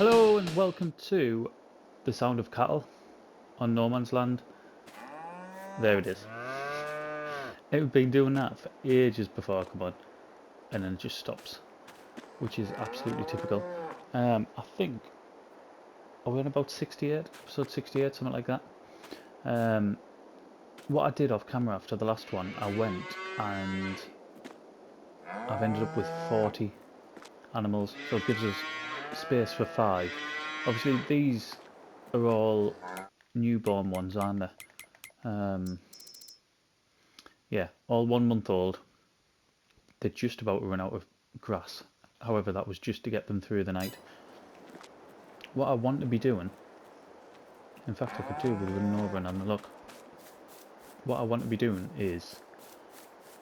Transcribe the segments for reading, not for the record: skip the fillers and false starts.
Hello and welcome to the sound of cattle on no man's land. There it is. I've been doing that for ages before I come on, and then it just stops, which is absolutely typical. I think are we on about 68, episode 68, something like that. What I did off camera after the last one, I went and I've ended up with 40 animals, so it gives us space for 5. Obviously, these are all newborn ones, aren't they? Yeah, all 1 month old. They're just about to run out of grass. However, that was just to get them through the night. What I want to be doing, in fact I could do with running over and having a look. What I want to be doing is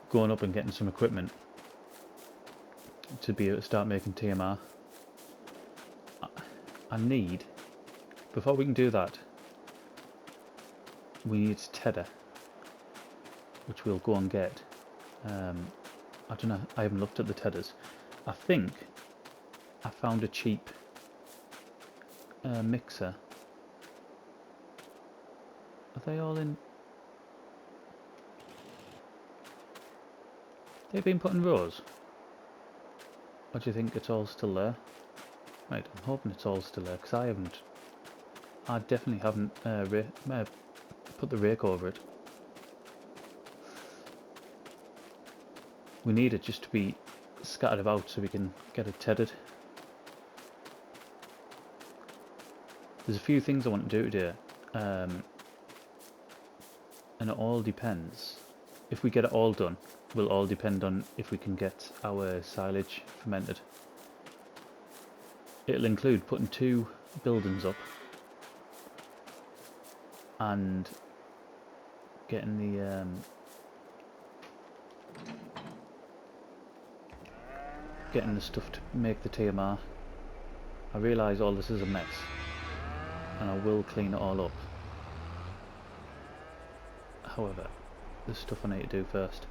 going up and getting some equipment to be able to start making TMR. I need, before we can do that, we need tether, which we'll go and get. I don't know, I haven't looked at the tethers. I think I found a cheap mixer. Are they all in? They've been put in rows? Or do you think it's all still there? Right, I'm hoping it's all still there, because I definitely haven't put the rake over it. We need it just to be scattered about so we can get it tethered. There's a few things I want to do today, and it all depends. If we get it all done, will all depend on if we can get our silage fermented. It'll include putting 2 buildings up and getting the stuff to make the TMR. I realise all this is a mess, and I will clean it all up. However, there's stuff I need to do first.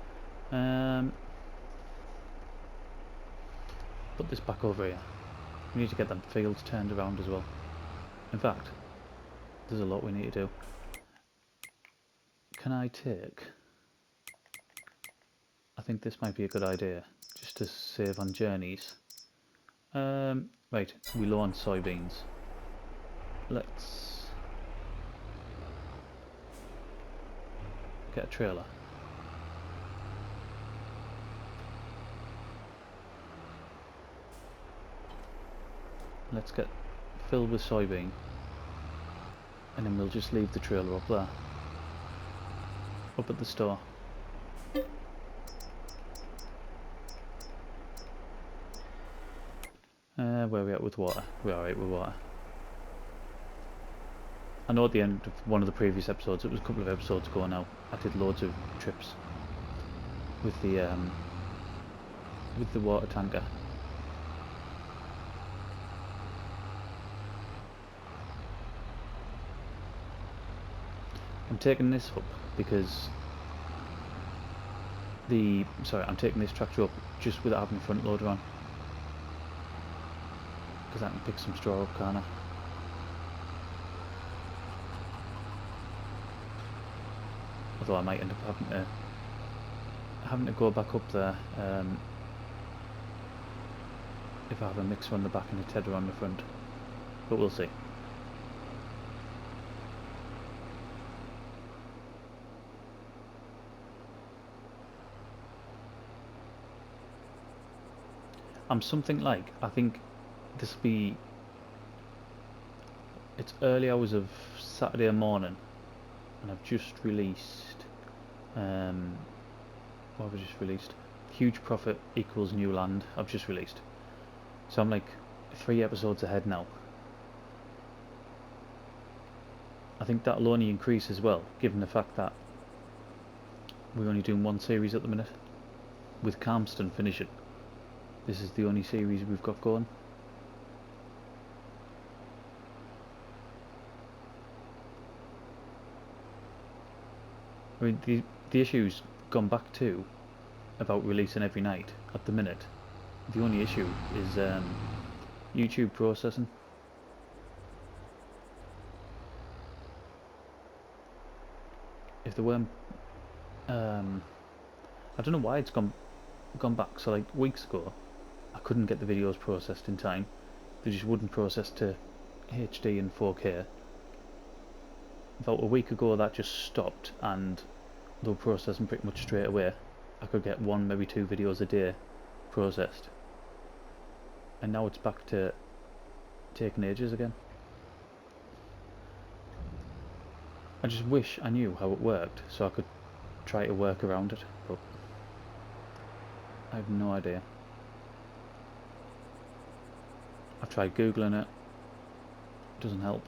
Put this back over here. We need to get them fields turned around as well. In fact, there's a lot we need to do. Can I take... I think this might be a good idea, just to save on journeys. Right, we low on soybeans. Let's get a trailer. Let's get filled with soybean, and then we'll just leave the trailer up there, up at the store. Where are we at with water? We're alright with water. I know at the end of one of the previous episodes, it was a couple of episodes ago now, I did loads of trips with the water tanker. I'm taking this up because I'm taking this tractor up just without having the front loader on, because I can pick some straw up, can't I? Although I might end up having to go back up there if I have a mixer on the back and a tedder on the front, but we'll see. I'm something like, I think this will be, it's early hours of Saturday morning, and I've just released, what have I just released? Huge Profit equals New Land, I've just released. So I'm like 3 episodes ahead now. I think that'll only increase as well, given the fact that we're only doing 1 series at the minute, with Calmston finishing. This is the only series we've got going. I mean, the issue's gone back to about releasing every night at the minute. The only issue is YouTube processing. if they weren't, I don't know why it's gone back. So like weeks ago, I couldn't get the videos processed in time. They just wouldn't process to HD and 4K. About a week ago, that just stopped, and they were processing pretty much straight away. I could get 1, maybe 2 videos a day processed, and now it's back to taking ages again. I just wish I knew how it worked so I could try to work around it, but I have no idea. I've tried googling it, doesn't help.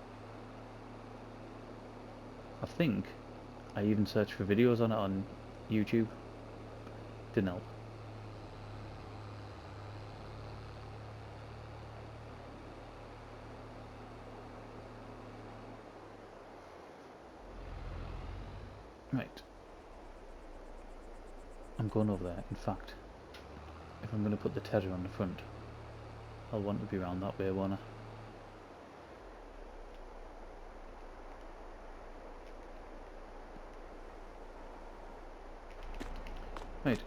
I think I even searched for videos on it on YouTube, didn't help. Right, I'm going over there. In fact, if I'm going to put the tether on the front, I'll want to be around that way, won't I? Right,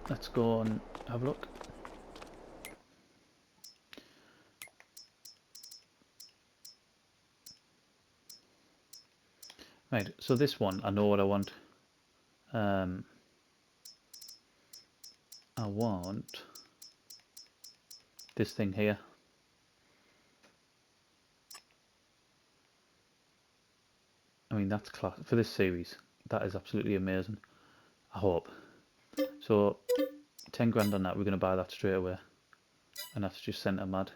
let's go and have a look. Right, so this one, I know what I want. I want this thing here. I mean, that's class for this series. That is absolutely amazing. I hope. So 10 grand on that, we're going to buy that straight away, and that's just centre mad.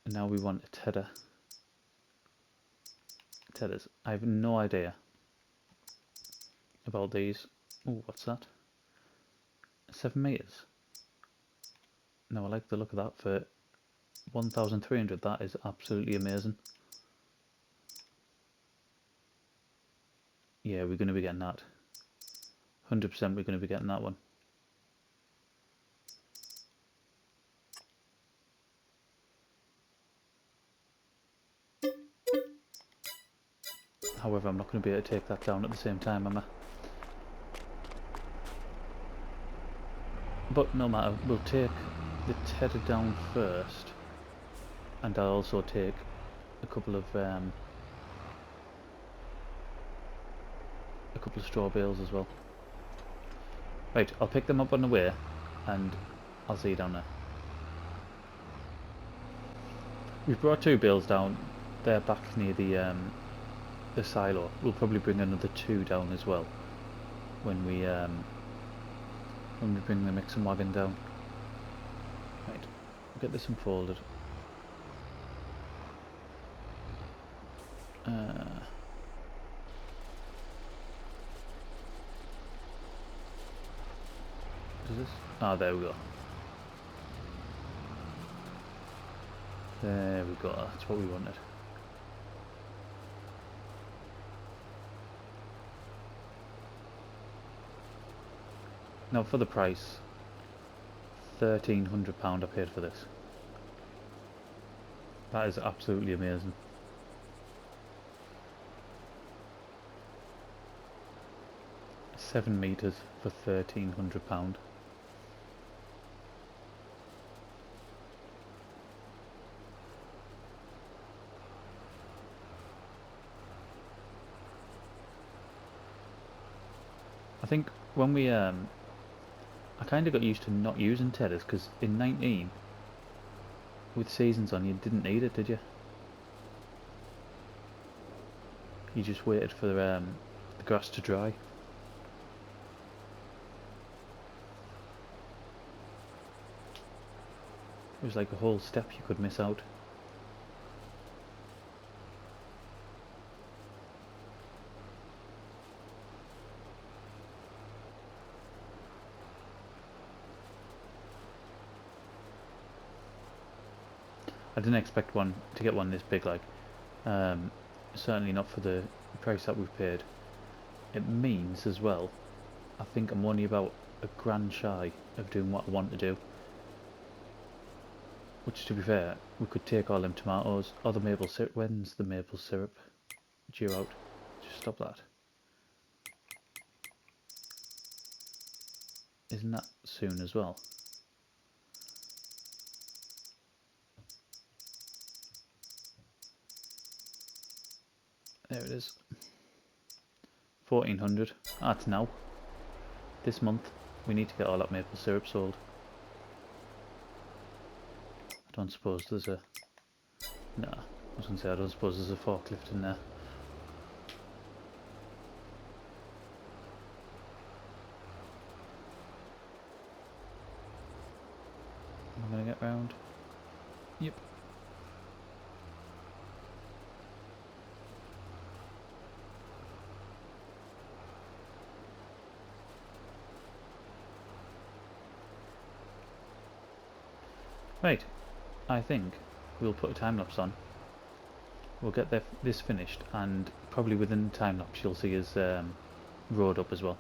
And now we want a tether. Tethers. I have no idea about these. Oh, what's that? 7 meters. No, I like the look of that for 1,300. That is absolutely amazing. Yeah, we're going to be getting that. 100% we're going to be getting that one. However, I'm not going to be able to take that down at the same time, am I? But no matter, we'll take the tether down first, and I'll also take a couple of straw bales as well. Right, I'll pick them up on the way, and I'll see you down there. We've brought 2 bales down. They're back near the silo. We'll probably bring another 2 down as well when we bring the mixing wagon down. Right, we'll get this unfolded. Is this? Ah, there we go. There we go. That's what we wanted. Now for the price, £1,300 I paid for this. That is absolutely amazing. £7 meters for £1,300. I think when we I kind of got used to not using tethers, because in 19 with seasons on you didn't need it, did you? You just waited for the grass to dry. It was like a whole step you could miss out. I didn't expect to get one this big, like, certainly not for the price that we've paid. It means as well, I think I'm only about £1,000 shy of doing what I want to do. Which, to be fair, we could take all them tomatoes, or the maple syrup. When's the maple syrup due out? Just stop that. isn't that soon as well? There it is. 1400. That's now. This month. We need to get all that maple syrup sold. I don't suppose there's a... Nah, I was going to say I don't suppose there's a forklift in there. Am I going to get round? Yep. Right, I think we'll put a time lapse on. We'll get this finished, and probably within the time lapse you'll see his road up as well.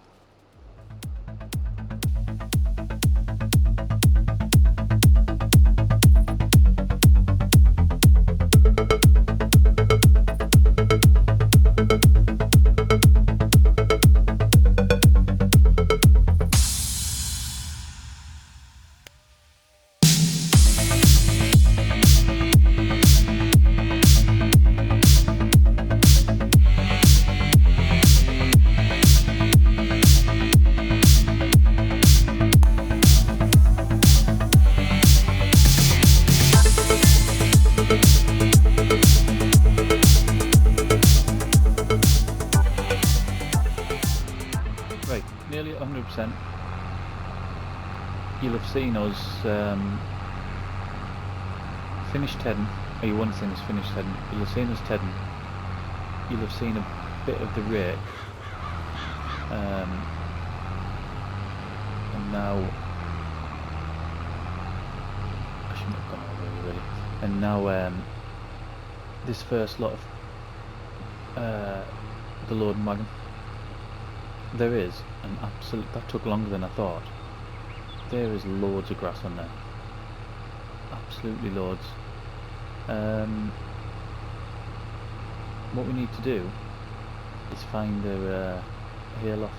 Right, nearly at 100%. You'll have seen us finish tedding, or you won't have seen us finish tedding, you'll have seen us tedding. You'll have seen a bit of the rake, and now I shouldn't have gone over really. And now this first lot of the loading wagon, there is an absolute, that took longer than I thought. There is loads of grass on there, absolutely loads. What we need to do is find a hayloft,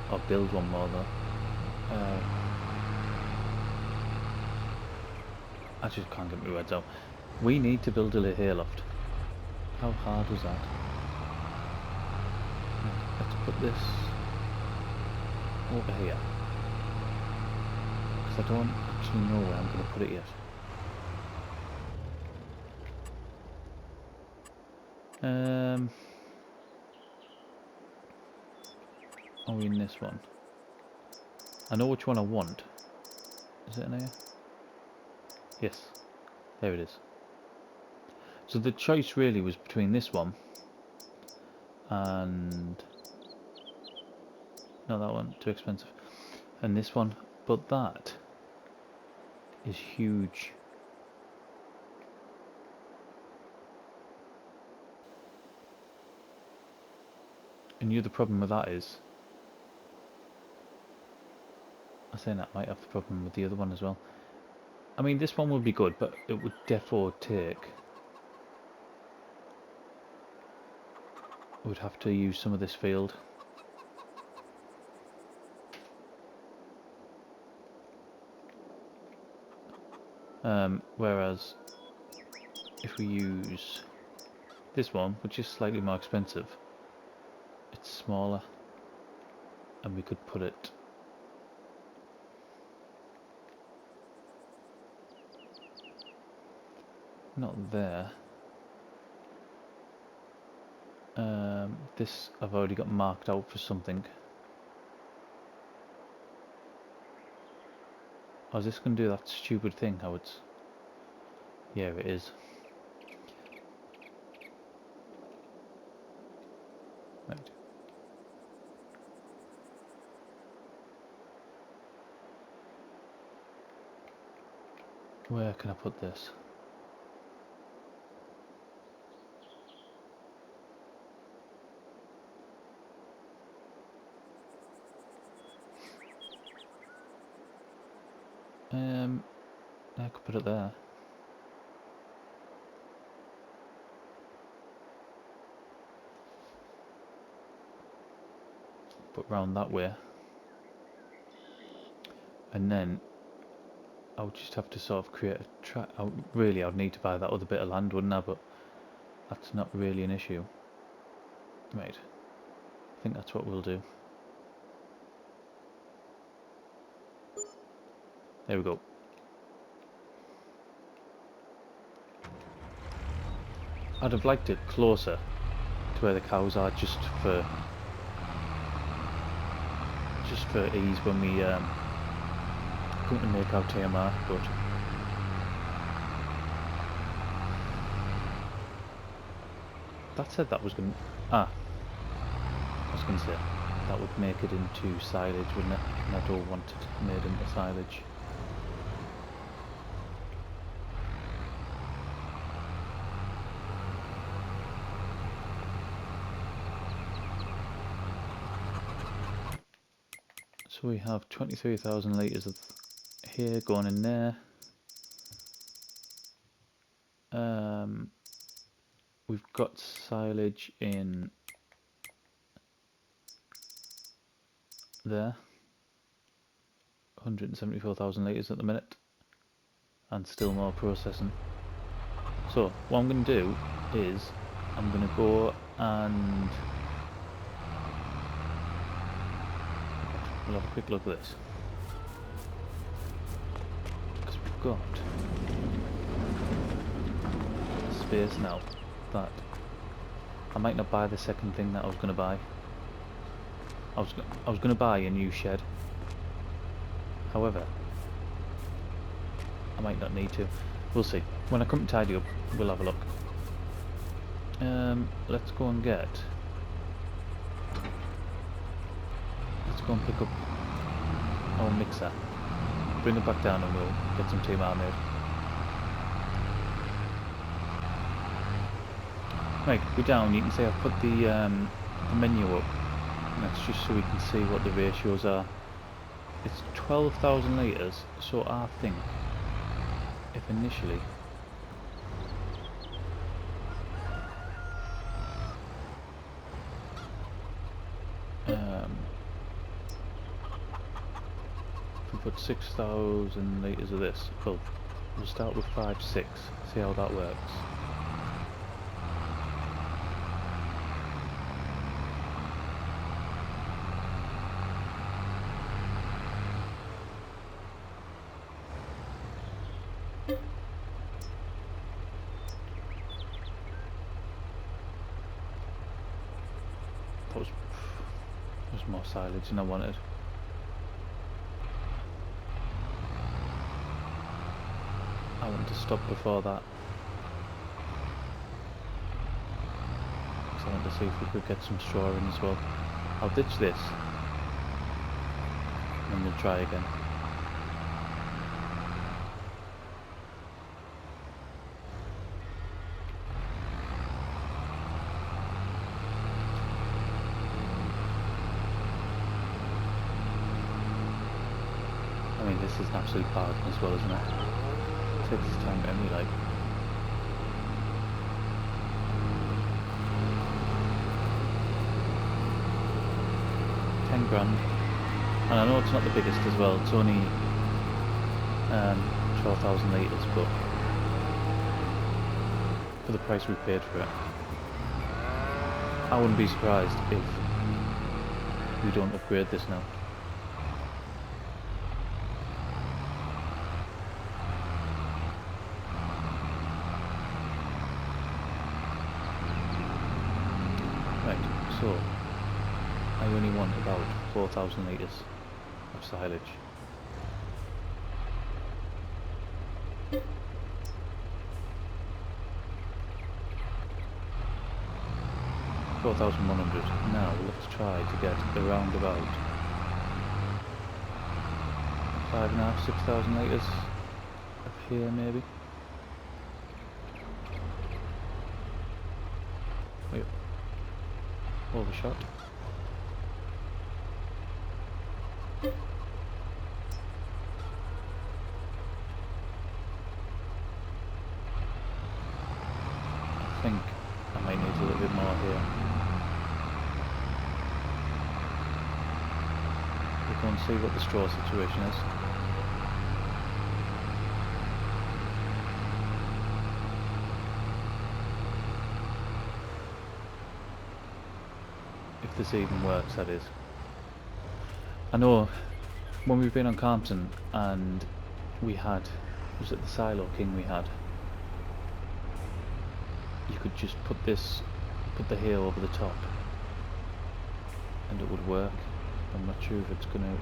or build one more though. I just can't get my words out. We need to build a hayloft. How hard was that? Let's put this over here, because I don't actually know where I'm going to put it yet. Are we in this one? I know which one I want. Is it in here? Yes, there it is. So the choice really was between this one and... no, that one, too expensive. And this one, but that is huge. And the other problem with that is, I say that might have the problem with the other one as well. I mean, this one would be good, but it would defo take... we'd have to use some of this field. Whereas if we use this one, which is slightly more expensive, it's smaller, and we could put it not there. This I've already got marked out for something. Oh, is this going to do that stupid thing how it's... yeah, it is. Right. Where can I put this? I could put it there. But round that way. and then I would just have to sort of create a track. Really, I'd need to buy that other bit of land, wouldn't I? But that's not really an issue. Right, I think that's what we'll do. There we go. I'd have liked it closer to where the cows are, just for ease when we come to make our TMR. But that said, that was going. I was going to say that would make it into silage, wouldn't it? And I don't want it made into silage. So we have 23,000 litres of hay going in there. We've got silage in there. 174,000 litres at the minute. And still more processing. So what I'm going to do is I'm going to go and we'll have a quick look at this, because we've got space now that I might not buy the second thing that I was going to buy. I was going to buy a new shed. However, I might not need to. We'll see. When I come to tidy up, we'll have a look. Let's go and get. Let's go and pick up our mixer. Bring it back down and we'll get some TMR made. Right, we're down. You can see I've put the menu up. And that's just so we can see what the ratios are. It's 12,000 litres, so I think if initially if we put 6,000 litres of this, well, we'll start with 5, 6, see how that works. That was more silage than I wanted. I want to stop before that, because I want to see if we could get some straw in as well. I'll ditch this and then we'll try again. I mean, this is an absolute bargain as well, isn't it? Takes its time to me, like. £10 grand. And I know it's not the biggest as well, it's only 12,000 litres, but for the price we paid for it, I wouldn't be surprised if we don't upgrade this now. So, I only want about 4,000 litres of silage. $4,100. Now let's try to get around about 5,500, 6,000 litres of here maybe. Wait. Overshot. I think I might need a little bit more here. We'll go and see what the straw situation is. If this even works, that is. I know when we've been on Compton and we had, was it the Silo King we had? You could just put the hay over the top and it would work. I'm not sure if it's gonna.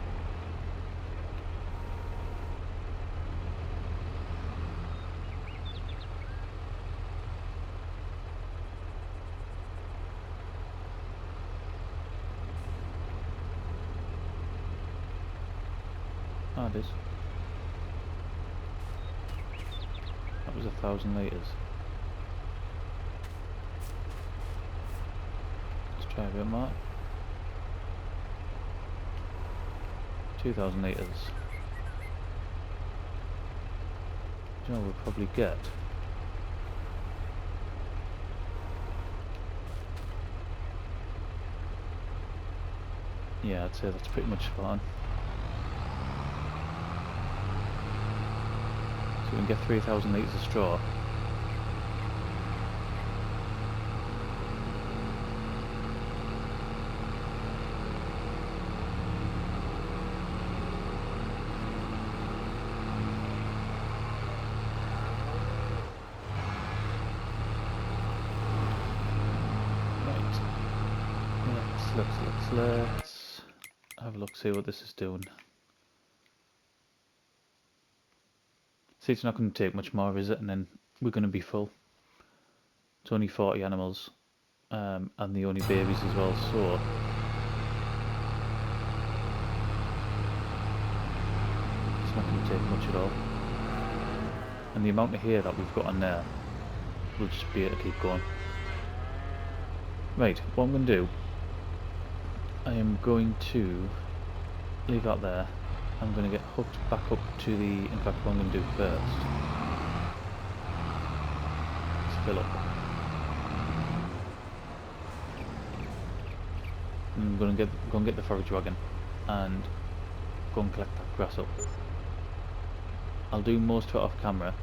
Ah, it is. That was 1,000 litres. Let's try a bit more. 2,000 litres. Do you know what we'll probably get? Yeah, I'd say that's pretty much spot on. So we can get 3,000 litres of straw. Let's have a look, see what this is doing. See, it's not going to take much more, is it? And then we're going to be full. It's only 40 animals, and the only babies as well, so it's not going to take much at all. And the amount of hay that we've got on there will just be able to keep going. Right, what I'm going to do, I am going to leave that there. I'm going to get hooked back up to the, in fact what I'm going to do first, let's fill up. I'm going to go and get the forage wagon and go and collect that grass up. I'll do most of it off camera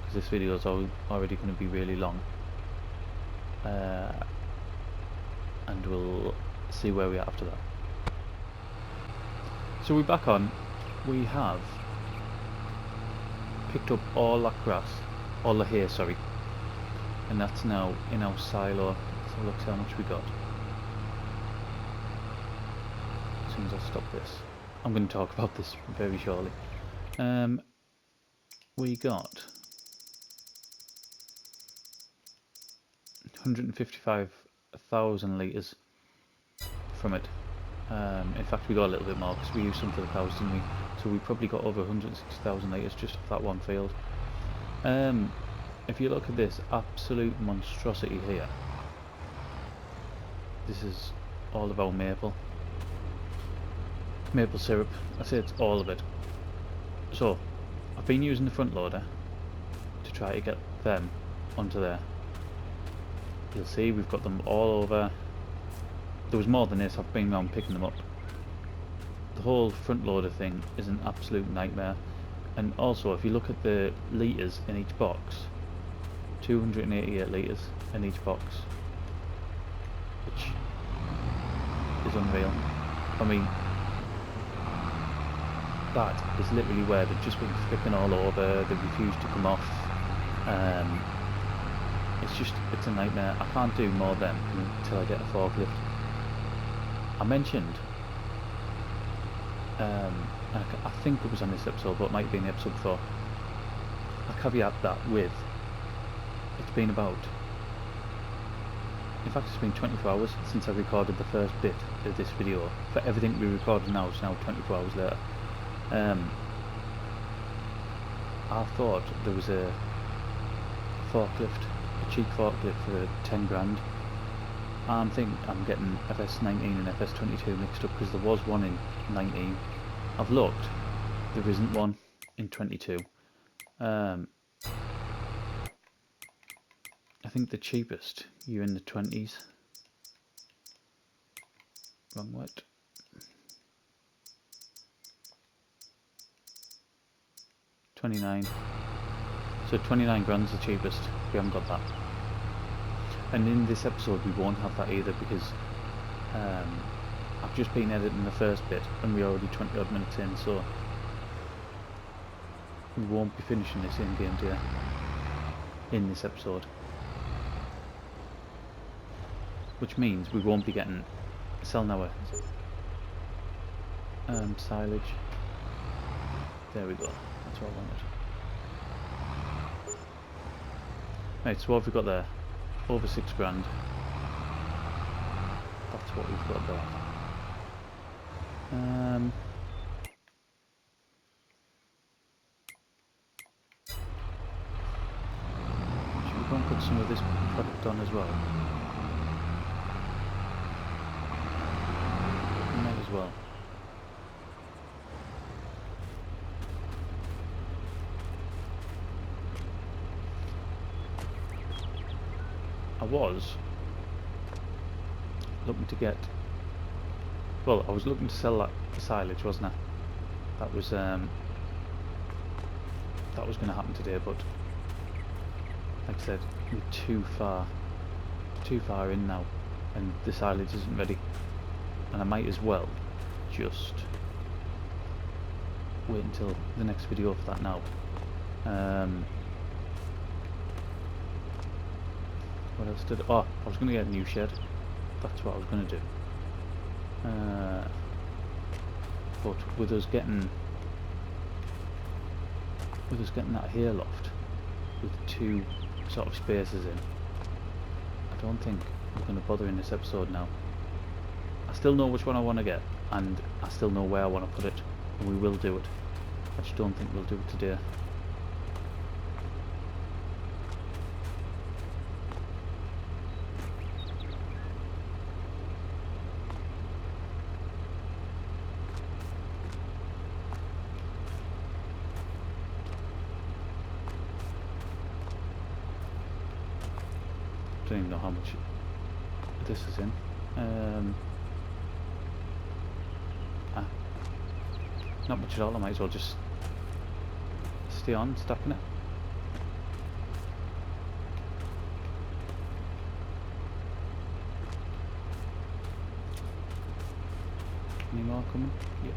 because this video is already going to be really long, and we'll see where we are after that. So we're back on. We have picked up all that grass, all the hay, sorry, and that's now in our silo. So look how much we got. As soon as I stop this, I'm going to talk about this very shortly. We got 155,000 litres from it. In fact, we got a little bit more because we used some for the cows, didn't we? So we probably got over 160,000 litres just off that one field. If you look at this absolute monstrosity here, this is all of our maple syrup. I say it's all of it. So I've been using the front loader to try to get them onto there. You'll see we've got them all over. There was more than this. I've been around picking them up. The whole front loader thing is an absolute nightmare. And also, if you look at the litres in each box, 288 litres in each box, which is unreal. I mean, that is literally where they've just been flicking all over. They refuse to come off. It's a nightmare. I can't do more than until I get a forklift. I mentioned, I think it was on this episode, but it might be in the episode before, I caveat that with, it's been about, in fact it's been 24 hours since I recorded the first bit of this video. For everything we recorded now, it's now 24 hours later. I thought there was a forklift, a cheap forklift for 10 grand. I'm thinking I'm getting FS19 and FS22 mixed up because there was one in 19. I've looked, there isn't one in 22. I think the cheapest, you're in the 20s. Wrong word. $29. So 29 grand's the cheapest. We haven't got that. And in this episode we won't have that either because I've just been editing the first bit and we're already 20 odd minutes in, so we won't be finishing this in-game day in this episode, which means we won't be getting selling our silage. There we go, that's what I wanted. Right, so what have we got there? Over 6 grand. That's what we've got there. Should we go and put some of this product on as well? We might as well. I was looking to get, well, I was looking to sell that silage, wasn't I? That was going to happen today, but like I said, we're too far in now, and the silage isn't ready, and I might as well just wait until the next video for that now. What else did? Oh, I was going to get a new shed. That's what I was going to do. But with us getting that hay loft with 2 sort of spaces in, I don't think we're going to bother in this episode now. I still know which one I want to get, and I still know where I want to put it, and we will do it. I just don't think we'll do it today. I don't even know how much this is in. Not much at all. I might as well just stay on stacking it. Any more coming? Yep.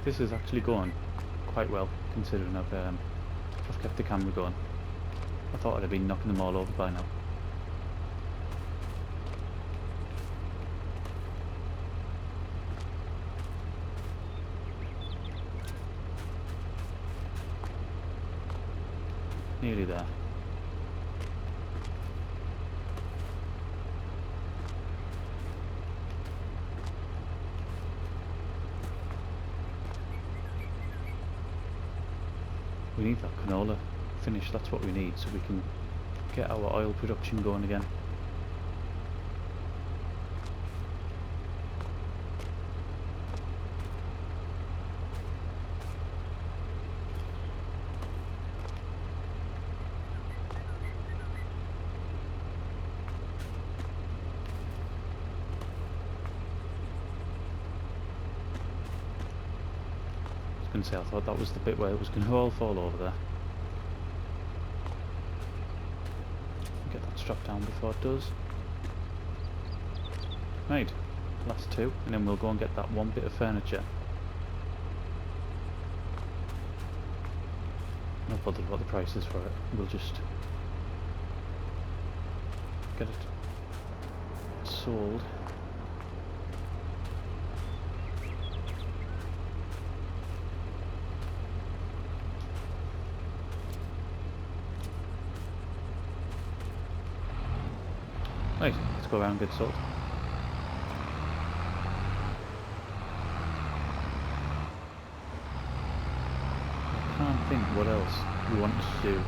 This is actually going quite well, considering I've kept the camera going. I thought I'd have been knocking them all over by now. Nearly there. We need that canola finished, that's what we need, so we can get our oil production going again. I thought that was the bit where it was going to all fall over there. Get that strapped down before it does. Right, last 2, and then we'll go and get that one bit of furniture. Not bothered what the price is for it, we'll just get it sold. Right, let's go around and get sold. I can't think what else we want to do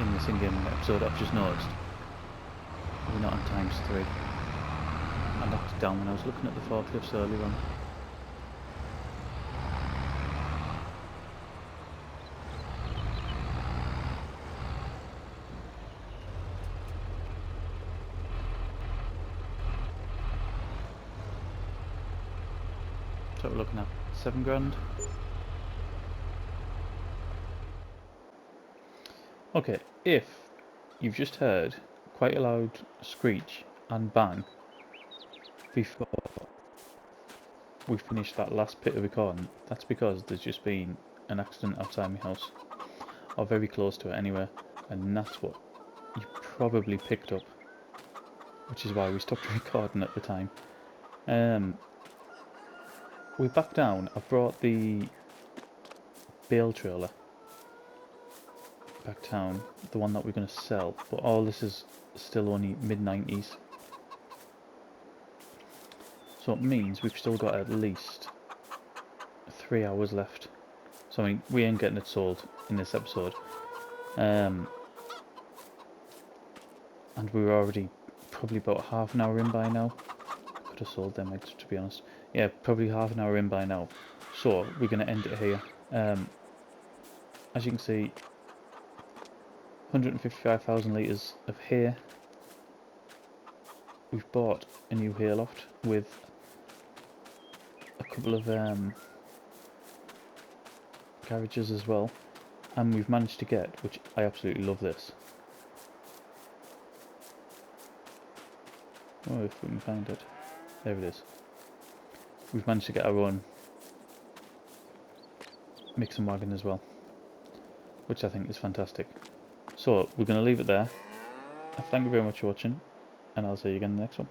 in this in-game episode. I've just noticed we're not on ×3. I knocked it down when I was looking at the forklifts earlier on. So we're looking at 7 grand. Okay, if you've just heard quite a loud screech and bang before we finished that last bit of recording, that's because there's just been an accident outside my house, or very close to it anyway, and that's what you probably picked up, which is why we stopped recording at the time. We're back down. I've brought the bale trailer back down, the one that we're going to sell, but all this is still only mid-90s. So it means we've still got at least 3 hours left. So I mean, we ain't getting it sold in this episode. And we were already probably about half an hour in by now. Could have sold them, to be honest. Yeah, probably half an hour in by now. So we're going to end it here. As you can see, 155,000 litres of hay. We've bought a new hayloft with a couple of garages as well, and we've managed to get, which I absolutely love this. Oh, if we can find it. There it is. We've managed to get our own mixing wagon as well, which I think is fantastic. So we're going to leave it there. Thank you very much for watching, and I'll see you again in the next one.